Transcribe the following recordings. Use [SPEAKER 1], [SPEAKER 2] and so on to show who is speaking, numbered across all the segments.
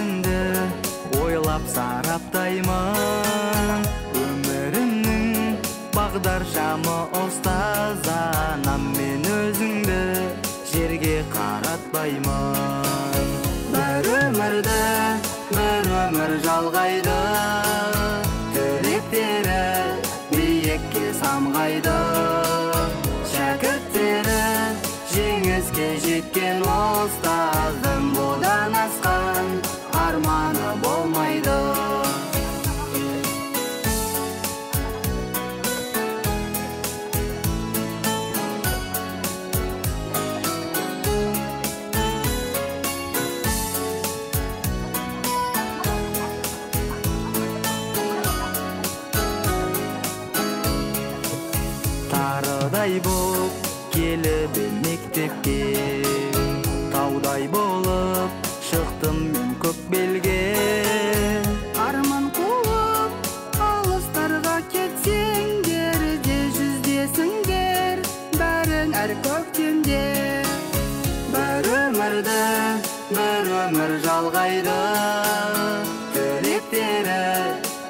[SPEAKER 1] әрісімді ойлап сараптаймын. Өмірімнің бағдаршамы ұстаз анам, мен өзіңді жерге қаратпаймын. Бір өмірді бір өмір жалғайды, тілектері биікке самғайды. Шәкірттері жеңіске жеткен ұстаздың бұдан асқан арманы болмайды. Тарыдай боп келіп мектепке, таудай болып шықтым мен көк белге.
[SPEAKER 2] Арман қуып алыстарға кетсеңдер де жүздесіңдер бәрің әр көктемде.
[SPEAKER 1] Бір өмірді бір өмір жалғайды, тілектері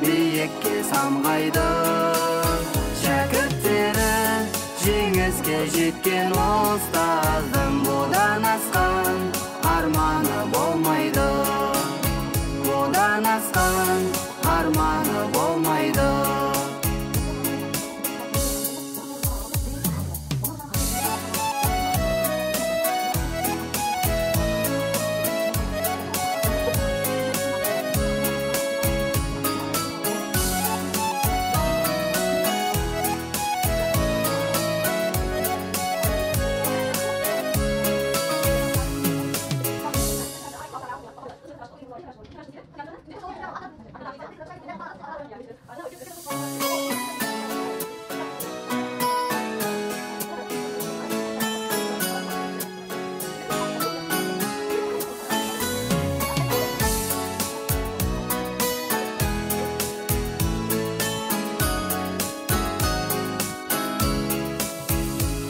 [SPEAKER 1] биікке самғайды. Шәкірттері жеңіске жеткен ұстаздың бұдан асқан арманы болмайды. Бұдан асқан арманы болмайды.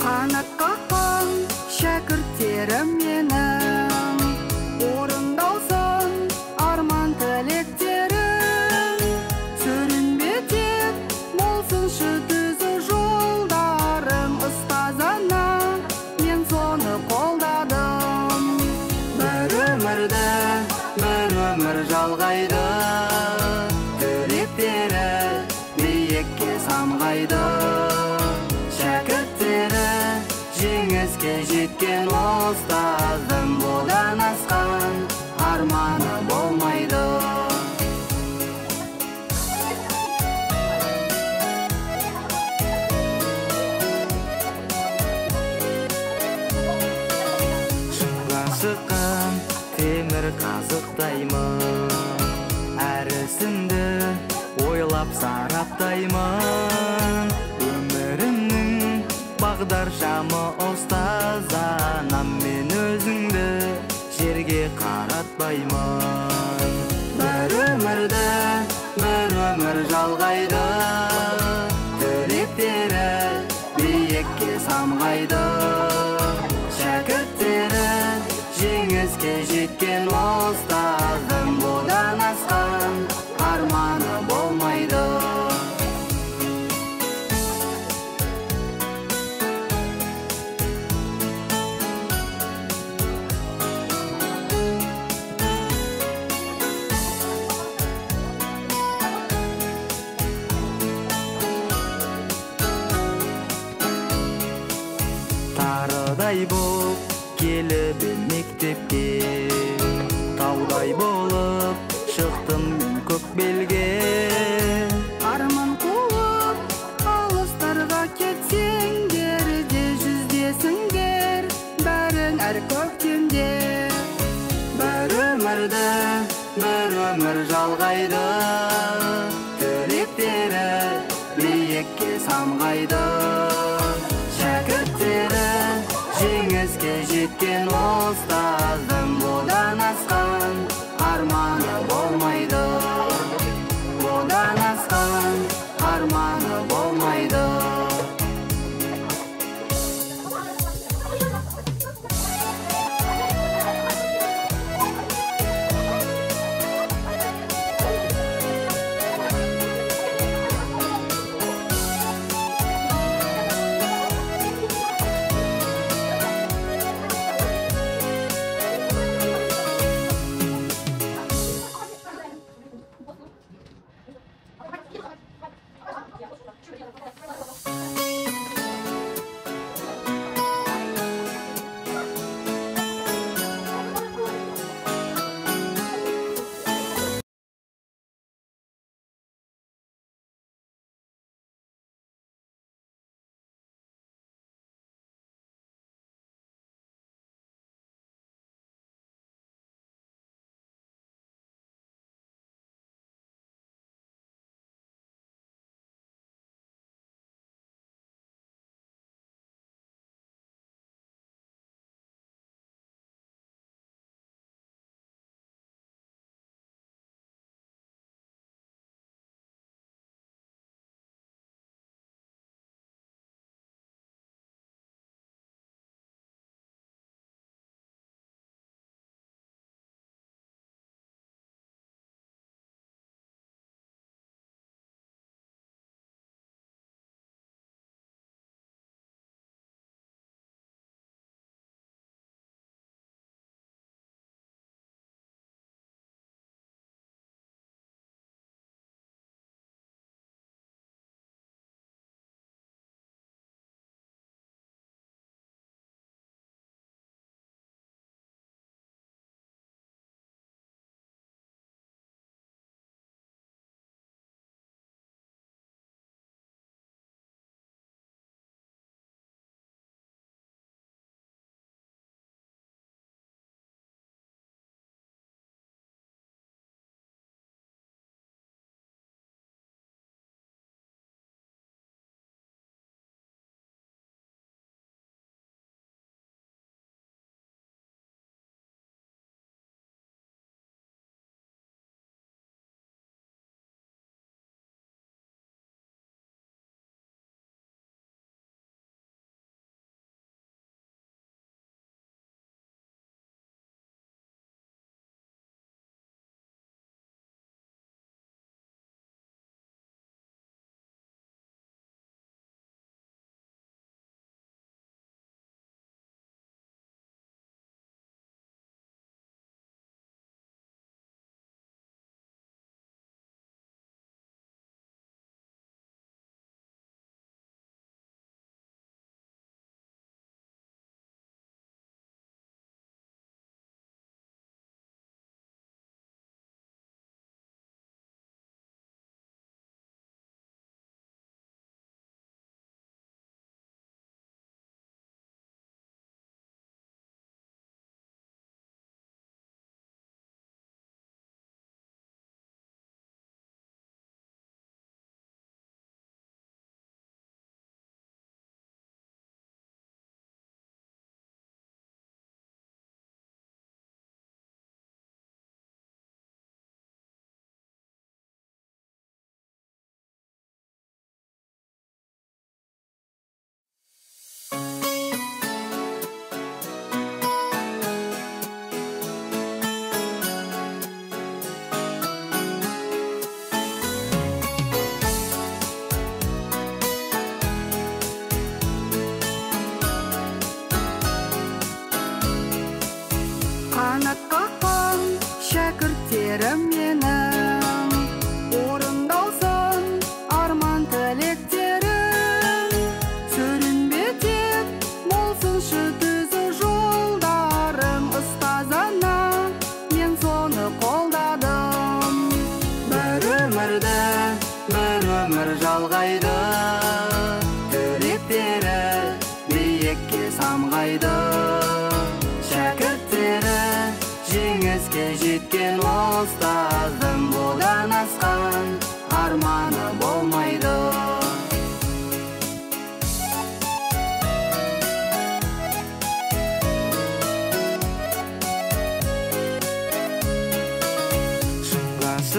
[SPEAKER 2] Қанат қаққан шәкірттерім менің, орындалсын арман тілектерім. Сүрінбе тек болсыншы түзу жолдарың, ұстаз ана мен соны қолдадым.
[SPEAKER 1] Бір өмірді бір өмір жалғайды, тілектері биікке самғайды. Шәкірттері жеңіске жеткен ұстаздың бұдан асқан арманы болмайды. Шыңға шыққан темір қазықтаймын, әрісімді ойлап сараптаймын. Өмірімнің бағдаршамы ұстаз анам, мен өзіңді жерге қаратпаймын. Бір өмірді бір өмір жалғайды, тілектері биікке самғайды. Шәкірттері жеңіске жеткен ұстаздың бұдан асқан арманы болмайды. Тарыдай боп келіп мектепке, таудай болып шықтым мен көк белге.
[SPEAKER 2] Арман қуып алыстарға кетсеңдер де жүздесіңдер бәрің әр көктемде.
[SPEAKER 1] Бір өмірді бір өмір жалғайды, тілектері биікке самғайды. Шәкірттері жеңіске жеткен ұстаздың бұдан асқан арманы болмайды. Бұдан асқан арманы болмайды.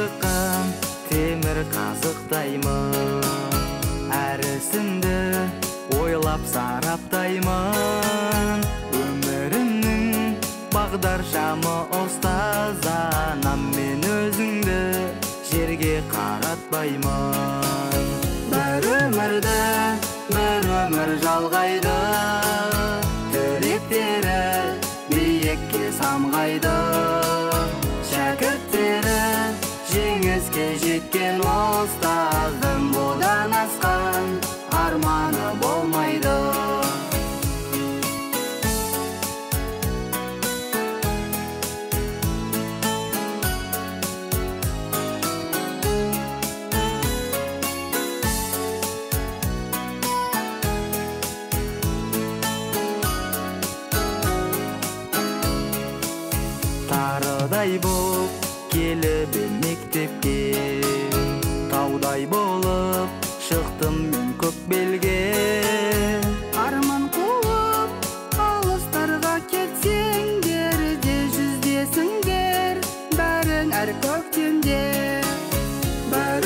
[SPEAKER 1] шыққан темір қазықтаймын. Әр ісімді ойлап сараптаймын. Өмірімнің бағдаршамы ұстаз анам, мен өзіңді жерге қаратпаймын. Бір өмір жалғайды, тілектері биікке самғайды. Шәкірттері жеңіске жеткен ұстаздың бұдан асқан арманы болмайды. Тарыдай боп келіп мектепке, таудай болып шықтым мен көк белге.
[SPEAKER 2] Арман қуып алыстарға кетсеңдер де жүздесіңдер бәрің әр көктемде.
[SPEAKER 1] Бір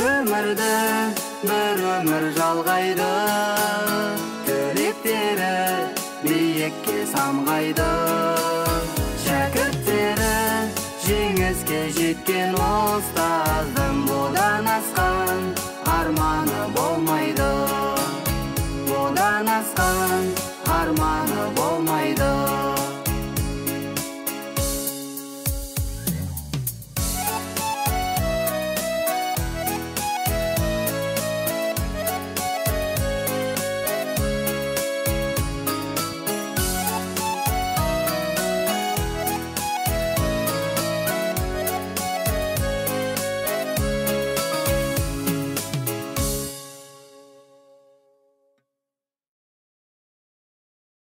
[SPEAKER 1] өмір жалғайды, тілектері биікке самғайды. Шәкірттері жеңіске жеткен ұстазды